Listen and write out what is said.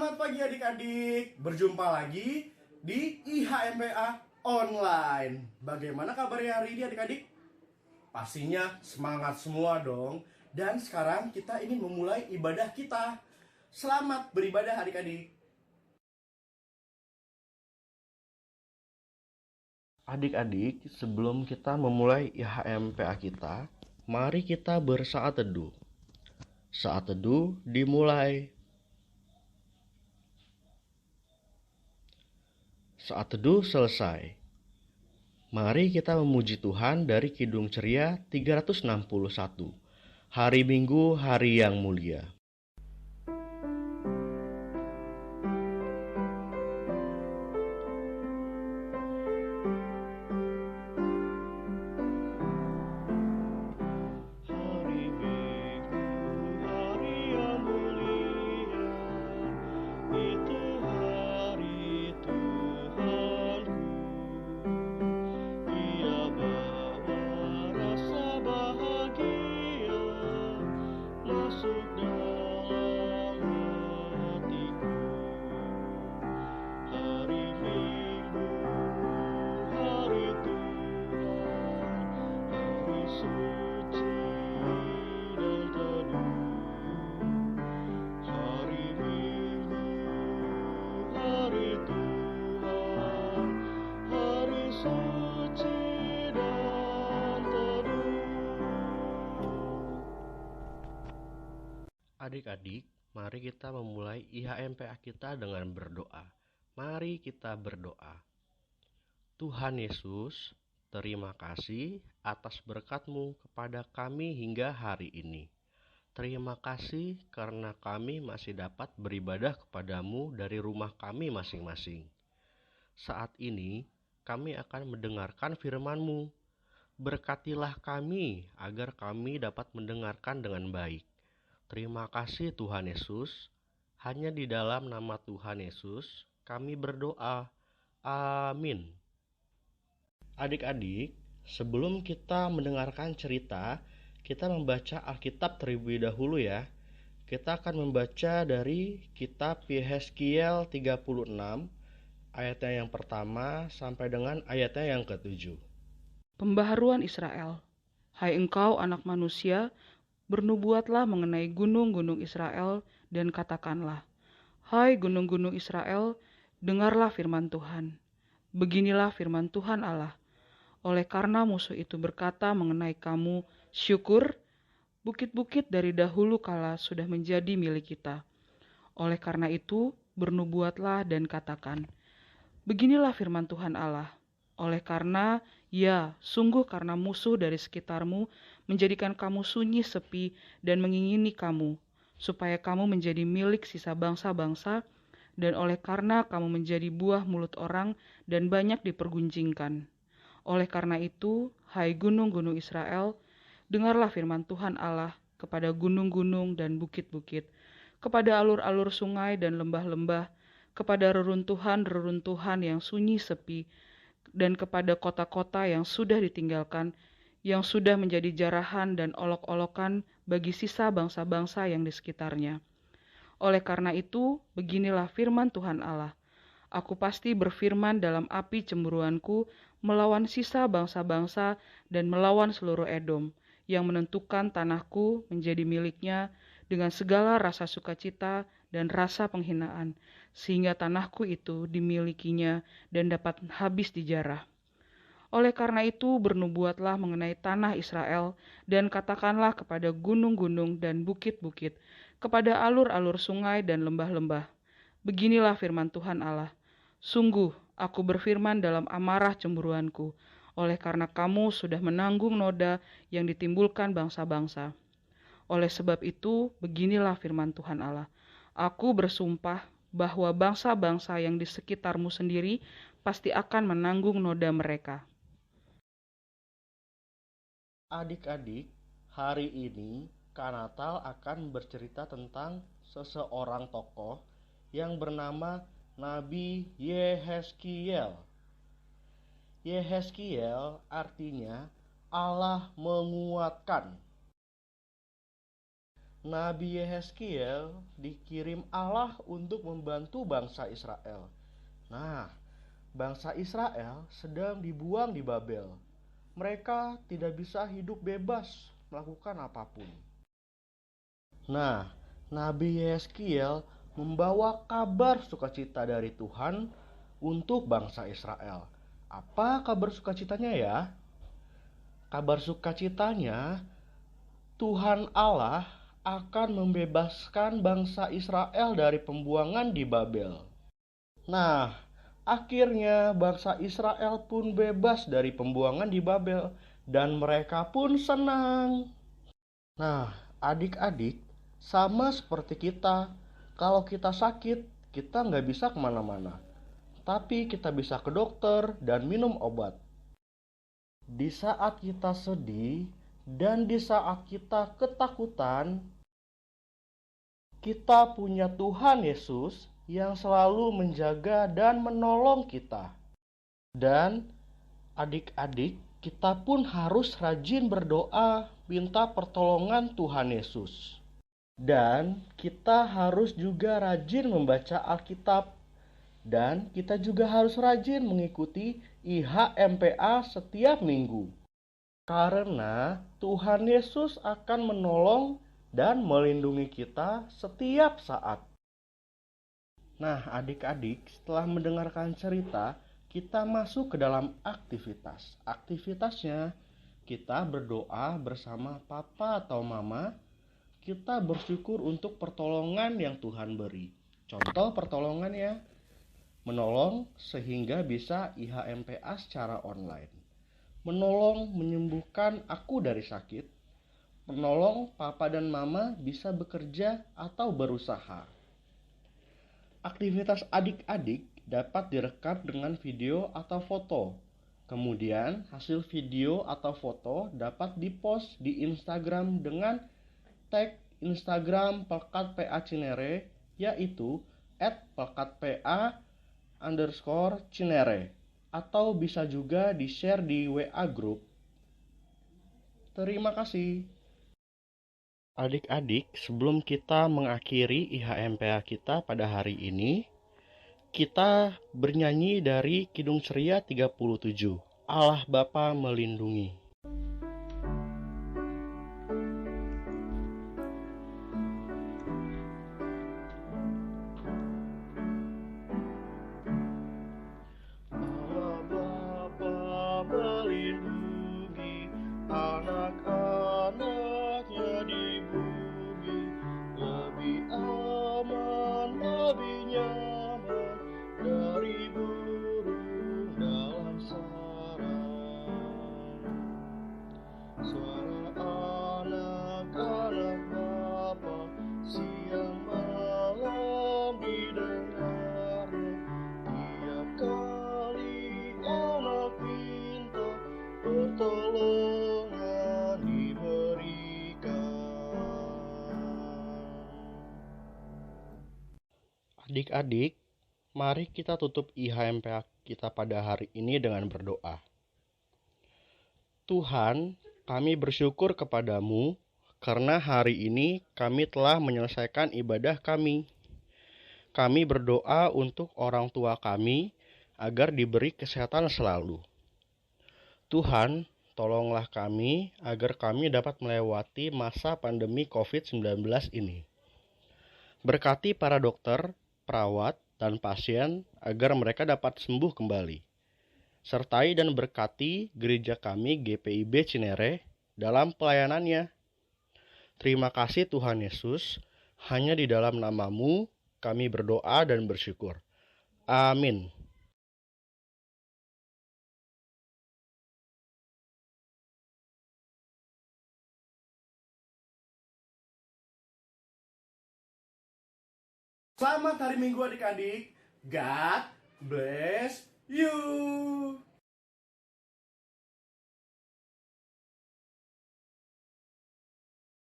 Selamat pagi adik-adik, berjumpa lagi di IHMPA Online. Bagaimana kabarnya hari ini adik-adik? Pastinya semangat semua dong. Dan sekarang kita ingin memulai ibadah kita. Selamat beribadah adik-adik. Adik-adik, sebelum kita memulai IHMPA kita, mari kita bersaat teduh. Saat teduh dimulai. Saat teduh selesai. Mari kita memuji Tuhan dari Kidung Ceria 361. Hari Minggu, hari yang mulia. Hari Minggu, hari yang mulia, itu hari Tuhanku. Ia bawa rasa bahagia masuk dalam hatiku. Hari Minggu, hari Tuhan, hari suci dan teduh. Hari Minggu, hari Tuhan, hari suci dan teduh. Adik-adik, mari kita memulai IHMPA kita dengan berdoa. Mari kita berdoa. Tuhan Yesus, terima kasih atas berkat-Mu kepada kami hingga hari ini. Terima kasih karena kami masih dapat beribadah kepadamu dari rumah kami masing-masing. Saat ini, kami akan mendengarkan firman-Mu. Berkatilah kami agar kami dapat mendengarkan dengan baik. Terima kasih Tuhan Yesus. Hanya di dalam nama Tuhan Yesus, kami berdoa. Amin. Adik-adik, sebelum kita mendengarkan cerita, kita membaca Alkitab terlebih dahulu ya. Kita akan membaca dari kitab Yehezkiel 36, ayatnya yang pertama sampai dengan ayatnya yang ke-7. Pembaharuan Israel. Hai engkau anak manusia, bernubuatlah mengenai gunung-gunung Israel dan katakanlah, hai gunung-gunung Israel, dengarlah firman Tuhan. Beginilah firman Tuhan Allah. Oleh karena musuh itu berkata mengenai kamu, syukur, bukit-bukit dari dahulu kala sudah menjadi milik kita. Oleh karena itu, bernubuatlah dan katakan, beginilah firman Tuhan Allah. Oleh karena, ya, sungguh karena musuh dari sekitarmu menjadikan kamu sunyi sepi dan mengingini kamu, supaya kamu menjadi milik sisa bangsa-bangsa, dan oleh karena kamu menjadi buah mulut orang dan banyak dipergunjingkan. Oleh karena itu, hai gunung-gunung Israel, dengarlah firman Tuhan Allah kepada gunung-gunung dan bukit-bukit, kepada alur-alur sungai dan lembah-lembah, kepada reruntuhan-reruntuhan yang sunyi sepi, dan kepada kota-kota yang sudah ditinggalkan, yang sudah menjadi jarahan dan olok-olokan bagi sisa bangsa-bangsa yang di sekitarnya. Oleh karena itu, beginilah firman Tuhan Allah. Aku pasti berfirman dalam api cemburuanku melawan sisa bangsa-bangsa dan melawan seluruh Edom, yang menentukan tanahku menjadi miliknya dengan segala rasa sukacita dan rasa penghinaan, sehingga tanahku itu dimilikinya dan dapat habis dijarah. Oleh karena itu, bernubuatlah mengenai tanah Israel, dan katakanlah kepada gunung-gunung dan bukit-bukit, kepada alur-alur sungai dan lembah-lembah. Beginilah firman Tuhan Allah. Sungguh, aku berfirman dalam amarah cemburuanku, oleh karena kamu sudah menanggung noda yang ditimbulkan bangsa-bangsa. Oleh sebab itu, beginilah firman Tuhan Allah. Aku bersumpah bahwa bangsa-bangsa yang di sekitarmu sendiri pasti akan menanggung noda mereka. Adik-adik, hari ini Kak Natal akan bercerita tentang seseorang tokoh yang bernama Nabi Yehezkiel. Yehezkiel artinya Allah menguatkan. Nabi Yehezkiel dikirim Allah untuk membantu bangsa Israel. Nah, bangsa Israel sedang dibuang di Babel. Mereka tidak bisa hidup bebas melakukan apapun. Nah, Nabi Yehezkiel membawa kabar sukacita dari Tuhan untuk bangsa Israel. Apa kabar sukacitanya ya? Kabar sukacitanya, Tuhan Allah akan membebaskan bangsa Israel dari pembuangan di Babel. Nah, akhirnya bangsa Israel pun bebas dari pembuangan di Babel dan mereka pun senang. Nah, adik-adik, sama seperti kita, kalau kita sakit, kita nggak bisa kemana-mana. Tapi kita bisa ke dokter dan minum obat. Di saat kita sedih dan di saat kita ketakutan, kita punya Tuhan Yesus yang selalu menjaga dan menolong kita. Dan adik-adik, kita pun harus rajin berdoa minta pertolongan Tuhan Yesus. Dan kita harus juga rajin membaca Alkitab. Dan kita juga harus rajin mengikuti IHMPA setiap minggu. Karena Tuhan Yesus akan menolong dan melindungi kita setiap saat. Nah, adik-adik, setelah mendengarkan cerita, kita masuk ke dalam aktivitas. Aktivitasnya, kita berdoa bersama papa atau mama. Kita bersyukur untuk pertolongan yang Tuhan beri. Contoh pertolongannya, menolong sehingga bisa IHMPA secara online. Menolong menyembuhkan aku dari sakit. Menolong papa dan mama bisa bekerja atau berusaha. Aktivitas adik-adik dapat direkam dengan video atau foto. Kemudian hasil video atau foto dapat dipost di Instagram dengan tag Instagram Pelkat PA Cinere, yaitu @pelkatpa_Cinere, atau bisa juga di-share di WA Group. Terima kasih. Adik-adik, sebelum kita mengakhiri IHMPA kita pada hari ini, kita bernyanyi dari Kidung Ceria 37, Allah Bapa Melindungi. Allah Bapa melindungi anak-anaknya di bumi, lebih aman, lebih nyaman dari burung dalam sarang. Suara anak-anak Bapa siang malam didengarnya. Tiap kali anak minta, pertolongan diberikan. Adik-adik, mari kita tutup IHMPA kita pada hari ini dengan berdoa. Tuhan, kami bersyukur kepadamu karena hari ini kami telah menyelesaikan ibadah kami. Kami berdoa untuk orang tua kami agar diberi kesehatan selalu. Tuhan, tolonglah kami agar kami dapat melewati masa pandemi COVID-19 ini. Berkati para dokter, perawat, dan pasien agar mereka dapat sembuh kembali. Sertai dan berkati gereja kami GPIB Cinere dalam pelayanannya. Terima kasih Tuhan Yesus, hanya di dalam nama-Mu kami berdoa dan bersyukur. Amin. Selamat hari Minggu adik-adik. God bless you.